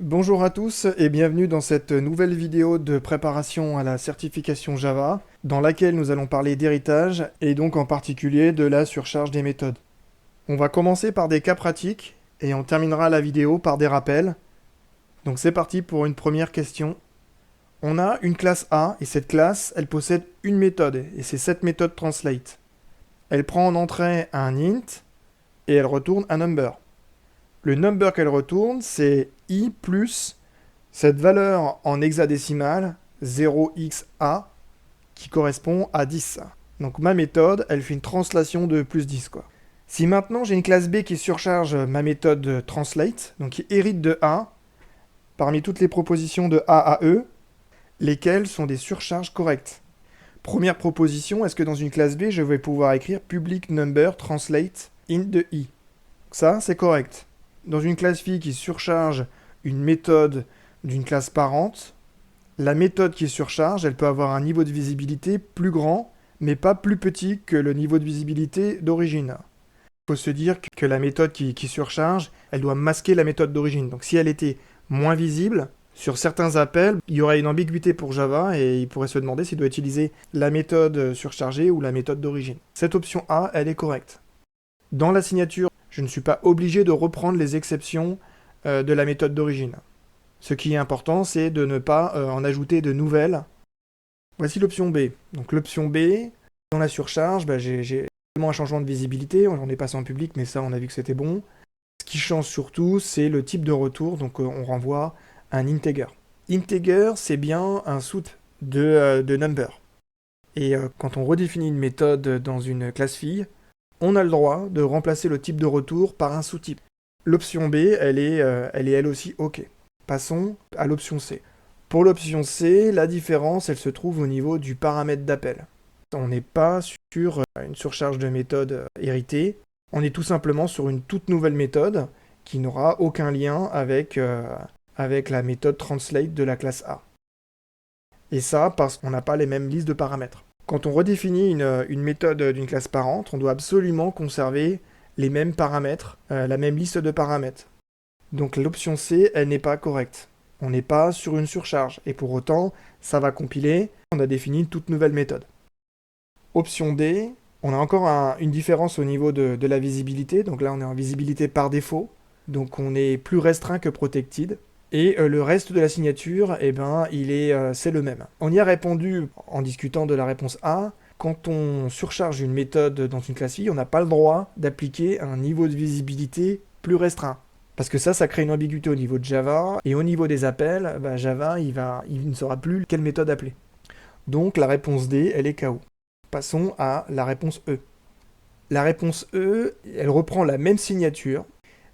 Bonjour à tous et bienvenue dans cette nouvelle vidéo de préparation à la certification Java, dans laquelle nous allons parler d'héritage et donc en particulier de la surcharge des méthodes. On va commencer par des cas pratiques et on terminera la vidéo par des rappels. Donc c'est parti pour une première question. On a une classe A et cette classe, elle possède une méthode et c'est cette méthode translate. Elle prend en entrée un int et elle retourne un number. Le number qu'elle retourne, c'est i plus cette valeur en hexadécimal 0xa qui correspond à 10. Donc ma méthode, elle fait une translation de plus 10 quoi. Si maintenant j'ai une classe B qui surcharge ma méthode translate, donc qui hérite de A, parmi toutes les propositions de A à E, lesquelles sont des surcharges correctes. Première proposition, est-ce que dans une classe B, je vais pouvoir écrire public number translate int de i? Ça, c'est correct. Dans une classe phi qui surcharge une méthode d'une classe parente, la méthode qui surcharge, elle peut avoir un niveau de visibilité plus grand, mais pas plus petit que le niveau de visibilité d'origine. Il faut se dire que la méthode qui surcharge, elle doit masquer la méthode d'origine. Donc si elle était moins visible, sur certains appels, il y aurait une ambiguïté pour Java et il pourrait se demander s'il doit utiliser la méthode surchargée ou la méthode d'origine. Cette option A, elle est correcte. Dans la signature, je ne suis pas obligé de reprendre les exceptions de la méthode d'origine. Ce qui est important, c'est de ne pas en ajouter de nouvelles. Voici l'option B. Donc l'option B, dans la surcharge, j'ai un changement de visibilité, on est passé en public, mais ça on a vu que c'était bon. Ce qui change surtout, c'est le type de retour, donc on renvoie un integer. Integer, c'est bien un sous de number. Et quand on redéfinit une méthode dans une classe phi, on a le droit de remplacer le type de retour par un sous-type. L'option B, elle est elle aussi OK. Passons à l'option C. Pour l'option C, la différence, elle se trouve au niveau du paramètre d'appel. On n'est pas sur une surcharge de méthode héritée, on est tout simplement sur une toute nouvelle méthode qui n'aura aucun lien avec la méthode translate de la classe A. Et ça parce qu'on n'a pas les mêmes listes de paramètres. Quand on redéfinit une méthode d'une classe parente, on doit absolument conserver les mêmes paramètres, la même liste de paramètres. Donc l'option C, elle n'est pas correcte. On n'est pas sur une surcharge, et pour autant, ça va compiler, on a défini une toute nouvelle méthode. Option D, on a encore une différence au niveau de la visibilité, donc là on est en visibilité par défaut, donc on est plus restreint que protected. Et le reste de la signature, eh ben, c'est le même. On y a répondu en discutant de la réponse A. Quand on surcharge une méthode dans une classe phi, on n'a pas le droit d'appliquer un niveau de visibilité plus restreint. Parce que ça crée une ambiguïté au niveau de Java. Et au niveau des appels, Java, il ne saura plus quelle méthode appeler. Donc la réponse D, elle est KO. Passons à la réponse E. La réponse E, elle reprend la même signature,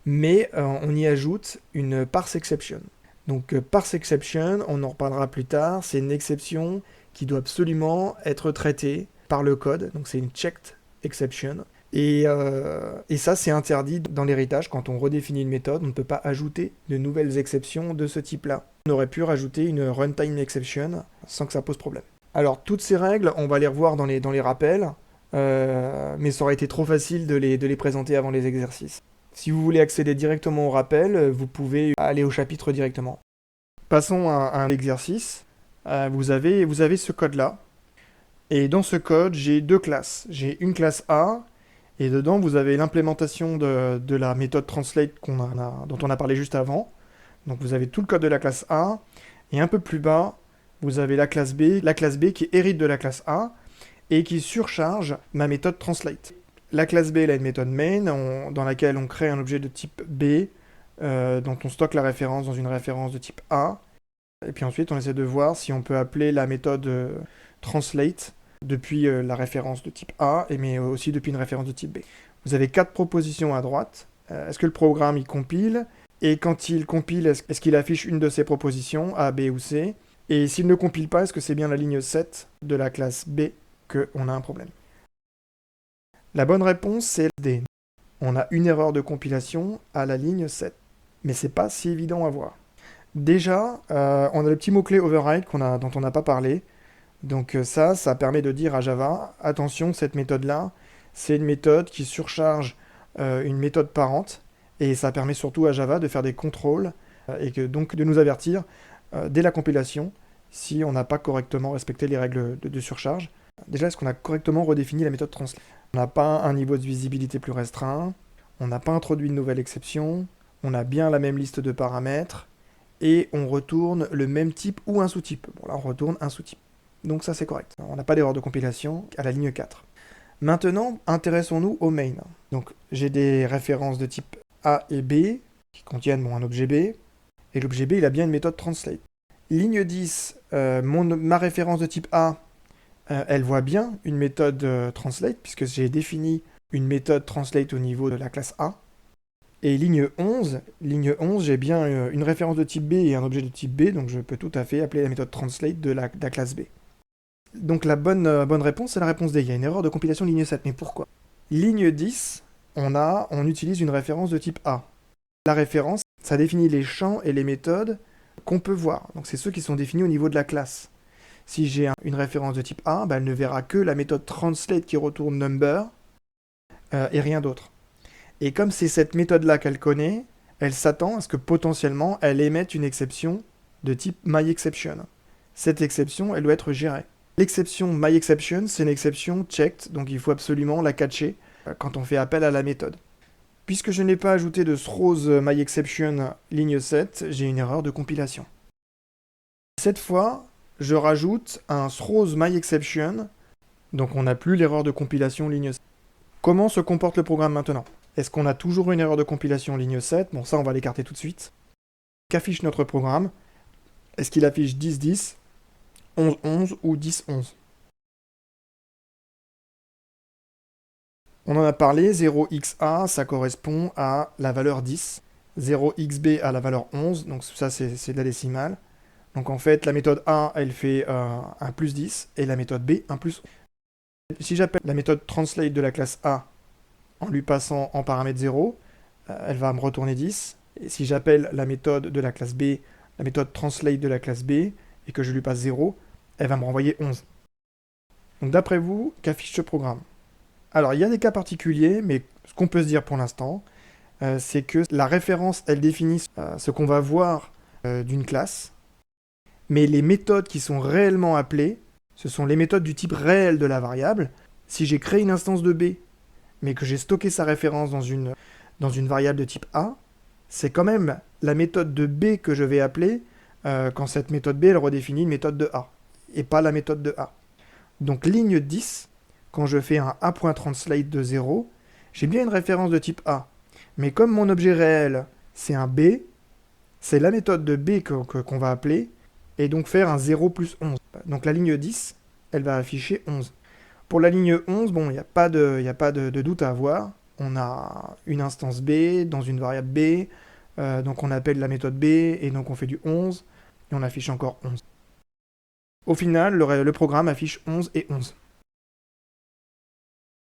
mais on y ajoute une parse exception. Donc parse exception, on en reparlera plus tard, c'est une exception qui doit absolument être traitée par le code, donc c'est une checked exception. Et ça, c'est interdit dans l'héritage. Quand on redéfinit une méthode, on ne peut pas ajouter de nouvelles exceptions de ce type-là. On aurait pu rajouter une runtime exception sans que ça pose problème. Alors, toutes ces règles, on va les revoir dans les rappels, mais ça aurait été trop facile de les présenter avant les exercices. Si vous voulez accéder directement au rappel, vous pouvez aller au chapitre directement. Passons à un exercice. Vous avez ce code-là. Et dans ce code, j'ai deux classes. J'ai une classe A, et dedans, vous avez l'implémentation de la méthode translate dont on a parlé juste avant. Donc vous avez tout le code de la classe A, et un peu plus bas, vous avez la classe B qui hérite de la classe A, et qui surcharge ma méthode translate. La classe B, elle a une méthode main dans laquelle on crée un objet de type B, dont on stocke la référence dans une référence de type A. Et puis ensuite, on essaie de voir si on peut appeler la méthode translate depuis la référence de type A, mais aussi depuis une référence de type B. Vous avez 4 propositions à droite. Est-ce que le programme, il compile? Et quand il compile, est-ce qu'il affiche une de ces propositions, A, B ou C? Et s'il ne compile pas, est-ce que c'est bien la ligne 7 de la classe B qu'on a un problème? La bonne réponse, c'est D. On a une erreur de compilation à la ligne 7. Mais c'est pas si évident à voir. Déjà, on a le petit mot-clé override dont on n'a pas parlé. Donc ça permet de dire à Java, attention, cette méthode-là, c'est une méthode qui surcharge une méthode parente. Et ça permet surtout à Java de faire des contrôles et que, donc de nous avertir dès la compilation si on n'a pas correctement respecté les règles de surcharge. Déjà, est-ce qu'on a correctement redéfini la méthode translate? On n'a pas un niveau de visibilité plus restreint, on n'a pas introduit de nouvelle exception, on a bien la même liste de paramètres, et on retourne le même type ou un sous-type. Bon là on retourne un sous-type. Donc ça c'est correct. On n'a pas d'erreur de compilation à la ligne 4. Maintenant, intéressons-nous au main. Donc j'ai des références de type A et B qui contiennent un objet B, et l'objet B il a bien une méthode translate. Ligne 10, ma référence de type A, elle voit bien une méthode translate, puisque j'ai défini une méthode translate au niveau de la classe A. Et ligne 11, j'ai bien une référence de type B et un objet de type B, donc je peux tout à fait appeler la méthode translate de la classe B. Donc la bonne réponse, c'est la réponse D. Il y a une erreur de compilation ligne 7, mais pourquoi? Ligne 10, on utilise une référence de type A. La référence, ça définit les champs et les méthodes qu'on peut voir. Donc c'est ceux qui sont définis au niveau de la classe. Si j'ai une référence de type A, elle ne verra que la méthode translate qui retourne number et rien d'autre. Et comme c'est cette méthode-là qu'elle connaît, elle s'attend à ce que potentiellement elle émette une exception de type myException. Cette exception, elle doit être gérée. L'exception myException, c'est une exception checked, donc il faut absolument la catcher quand on fait appel à la méthode. Puisque je n'ai pas ajouté de throws myException ligne 7, j'ai une erreur de compilation. Cette fois, je rajoute un throws myException, donc on n'a plus l'erreur de compilation ligne 7. Comment se comporte le programme maintenant? Est-ce qu'on a toujours une erreur de compilation ligne 7? Bon, ça, on va l'écarter tout de suite. Qu'affiche notre programme? Est-ce qu'il affiche 10-10, 11-11 ou 10-11? On en a parlé, 0xa, ça correspond à la valeur 10. 0xb à la valeur 11, donc ça, c'est de la décimale. Donc en fait, la méthode A, elle fait un plus 10, et la méthode B, un plus 11. Si j'appelle la méthode translate de la classe A en lui passant en paramètre 0, elle va me retourner 10. Et si j'appelle la méthode de la classe B, la méthode translate de la classe B, et que je lui passe 0, elle va me renvoyer 11. Donc d'après vous, qu'affiche ce programme? Alors il y a des cas particuliers, mais ce qu'on peut se dire pour l'instant, c'est que la référence, elle définit ce qu'on va voir d'une classe, mais les méthodes qui sont réellement appelées, ce sont les méthodes du type réel de la variable. Si j'ai créé une instance de B, mais que j'ai stocké sa référence dans une variable de type A, c'est quand même la méthode de B que je vais appeler quand cette méthode B, elle redéfinit une méthode de A, et pas la méthode de A. Donc ligne 10, quand je fais un A.translate de 0, j'ai bien une référence de type A. Mais comme mon objet réel, c'est un B, c'est la méthode de B qu'on va appeler, et donc faire un 0 plus 11. Donc la ligne 10, elle va afficher 11. Pour la ligne 11, bon, il n'y a pas de doute à avoir. On a une instance B dans une variable B, donc on appelle la méthode B, et donc on fait du 11, et on affiche encore 11. Au final, le programme affiche 11 et 11.